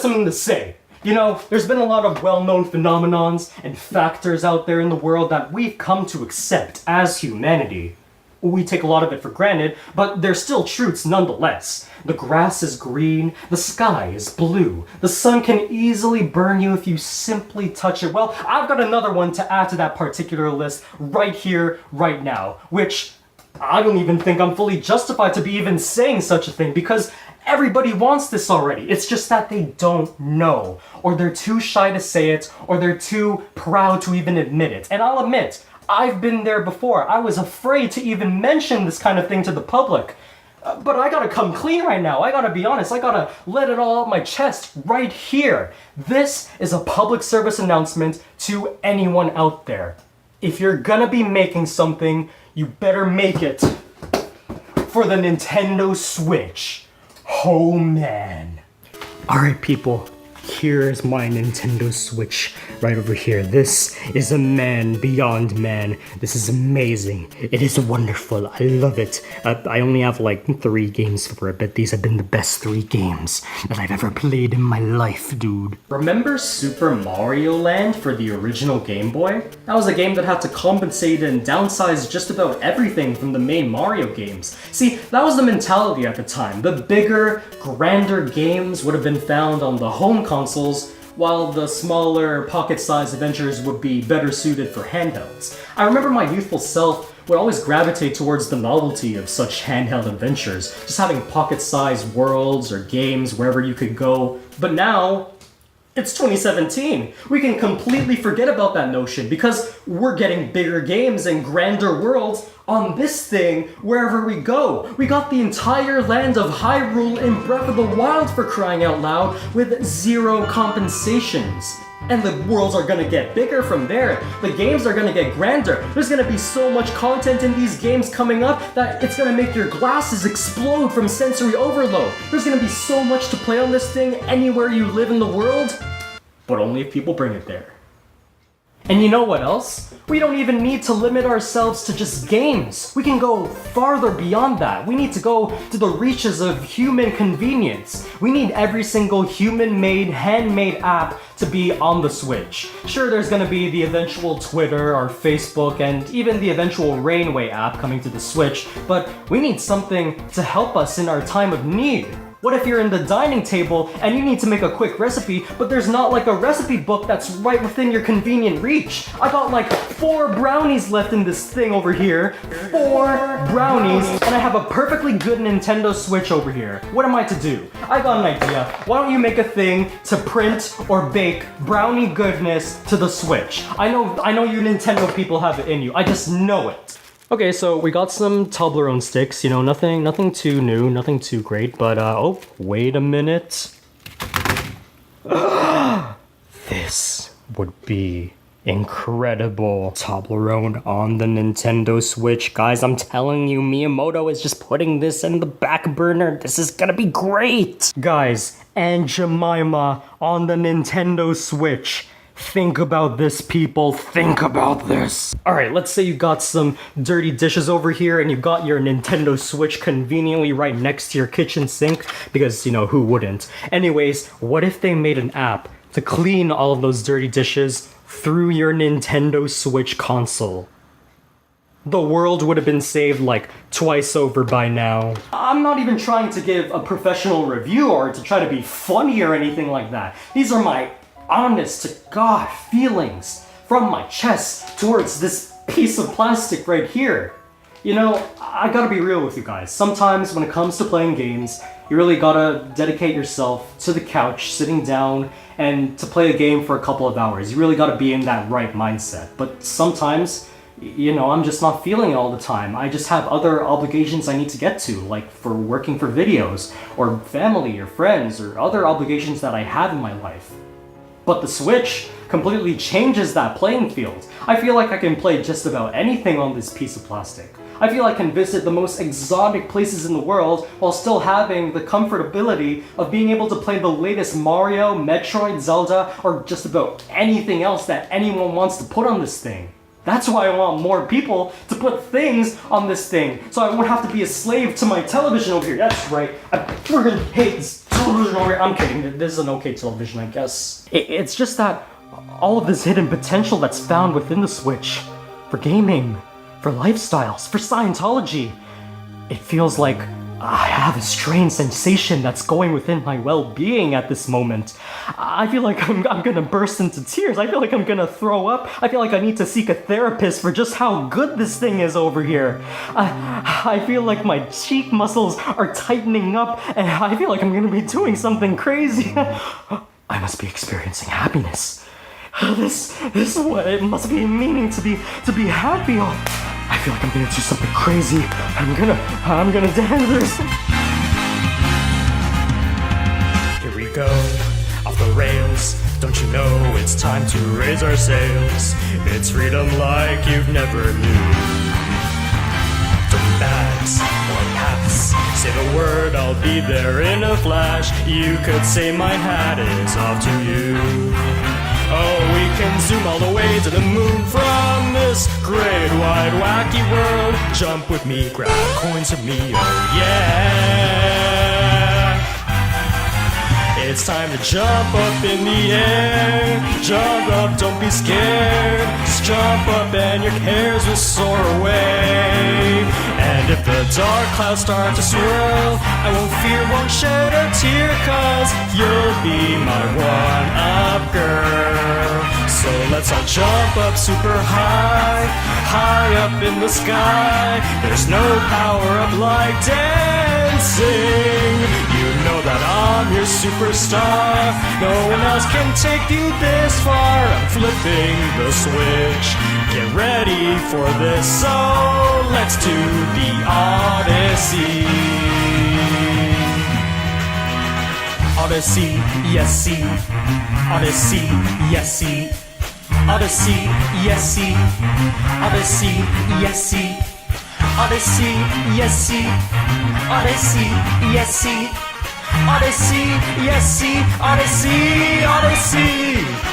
got something to say. You know, there's been a lot of well-known phenomenons and factors out there in the world that we've come to accept as humanity. We take a lot of it for granted, but they're still truths nonetheless. The grass is green, the sky is blue, the sun can easily burn you if you simply touch it. Well, I've got another one to add to that particular list right here, right now, which I don't even think I'm fully justified to be even saying such a thing, because everybody wants this already. It's just that they don't know, or they're too shy to say it, or they're too proud to even admit it. And I'll admit, I've been there before. I was afraid to even mention this kind of thing to the public. But I gotta come clean right now. I gotta be honest. I gotta let it all out my chest right here. This is a public service announcement to anyone out there. If you're gonna be making something, you better make it for the Nintendo Switch. Oh man. Alright people, here's my Nintendo Switch right over here. This is a man beyond man. This is amazing. It is wonderful. I love it. I only have like 3 games for it, but these have been the best 3 games that I've ever played in my life, dude. Remember Super Mario Land for the original Game Boy? That was a game that had to compensate and downsize just about everything from the main Mario games. See, that was the mentality at the time. The bigger, grander games would have been found on the home consoles, while the smaller, pocket-sized adventures would be better suited for handhelds. I remember my youthful self would always gravitate towards the novelty of such handheld adventures, just having pocket-sized worlds or games wherever you could go. But now, it's 2017. We can completely forget about that notion because we're getting bigger games and grander worlds on this thing wherever we go. We got the entire land of Hyrule in Breath of the Wild, for crying out loud, with 0 compensations. And the worlds are gonna get bigger from there. The games are gonna get grander. There's gonna be so much content in these games coming up that it's gonna make your glasses explode from sensory overload. There's gonna be so much to play on this thing anywhere you live in the world, but only if people bring it there. And you know what else? We don't even need to limit ourselves to just games. We can go farther beyond that. We need to go to the reaches of human convenience. We need every single human-made, handmade app to be on the Switch. Sure, there's gonna be the eventual Twitter or Facebook and even the eventual Rainway app coming to the Switch, but we need something to help us in our time of need. What if you're in the dining table and you need to make a quick recipe, but there's not like a recipe book that's right within your convenient reach? I got like 4 brownies left in this thing over here. 4 brownies, and I have a perfectly good Nintendo Switch over here. What am I to do? I got an idea. Why don't you make a thing to print or bake brownie goodness to the Switch? I know you Nintendo people have it in you. I just know it. Okay, so we got some Toblerone sticks, you know, nothing too new, nothing too great, but oh, wait a minute. This would be incredible. Toblerone on the Nintendo Switch. Guys, I'm telling you, Miyamoto is just putting this in the back burner. This is gonna be great. Guys, Aunt Jemima on the Nintendo Switch. Think about this, people. Think about this. Alright, let's say you got some dirty dishes over here and you've got your Nintendo Switch conveniently right next to your kitchen sink, because, you know, who wouldn't? Anyways, what if they made an app to clean all of those dirty dishes through your Nintendo Switch console? The world would have been saved like twice over by now. I'm not even trying to give a professional review or to try to be funny or anything like that. These are my honest to God feelings from my chest towards this piece of plastic right here. You know, I gotta be real with you guys. Sometimes when it comes to playing games, you really gotta dedicate yourself to the couch, sitting down, and to play a game for a couple of hours. You really gotta be in that right mindset. But sometimes, you know, I'm just not feeling it all the time. I just have other obligations I need to get to, like for working for videos, or family, or friends, or other obligations that I have in my life. But the Switch completely changes that playing field. I feel like I can play just about anything on this piece of plastic. I feel I can visit the most exotic places in the world while still having the comfortability of being able to play the latest Mario, Metroid, Zelda, or just about anything else that anyone wants to put on this thing. That's why I want more people to put things on this thing, so I won't have to be a slave to my television over here. That's right. I freaking hate this television over here. I'm kidding. This is an okay television, I guess. It's just that all of this hidden potential that's found within the Switch, for gaming, for lifestyles, for Scientology, it feels like I have a strange sensation that's going within my well-being at this moment. I feel like I'm gonna burst into tears. I feel like I'm gonna throw up. I feel like I need to seek a therapist for just how good this thing is over here. I feel like my cheek muscles are tightening up, and I feel like I'm gonna be doing something crazy. I must be experiencing happiness. This is what it must be meaning to be happy. I feel like I'm gonna do something crazy. I'm gonna dance. Here we go, off the rails. Don't you know it's time to raise our sails? It's freedom like you've never knew. Don't be bags or pass. Say the word, I'll be there in a flash. You could say my hat is off to you. Oh, we can zoom all the way to the moon from this great wide wacky world. Jump with me, grab coins from me, oh yeah. It's time to jump up in the air. Jump up, don't be scared. Just jump up and your cares will soar away. And if the dark clouds start to swirl, I won't fear, won't shed a tear, 'cause you'll be my one-up girl. So let's all jump up super high, high up in the sky. There's no power up like dancing. You know that I'm your superstar. No one else can take you this far. I'm flipping the switch. Get ready for this, so let's do the Odyssey. Odyssey, yes, see. Odyssey, yes, see. Odyssey, yes, see. Odyssey, yes, see. Odyssey, yes, see. Odyssey, yes, see. Odyssey, yes, see. Odyssey, Odyssey.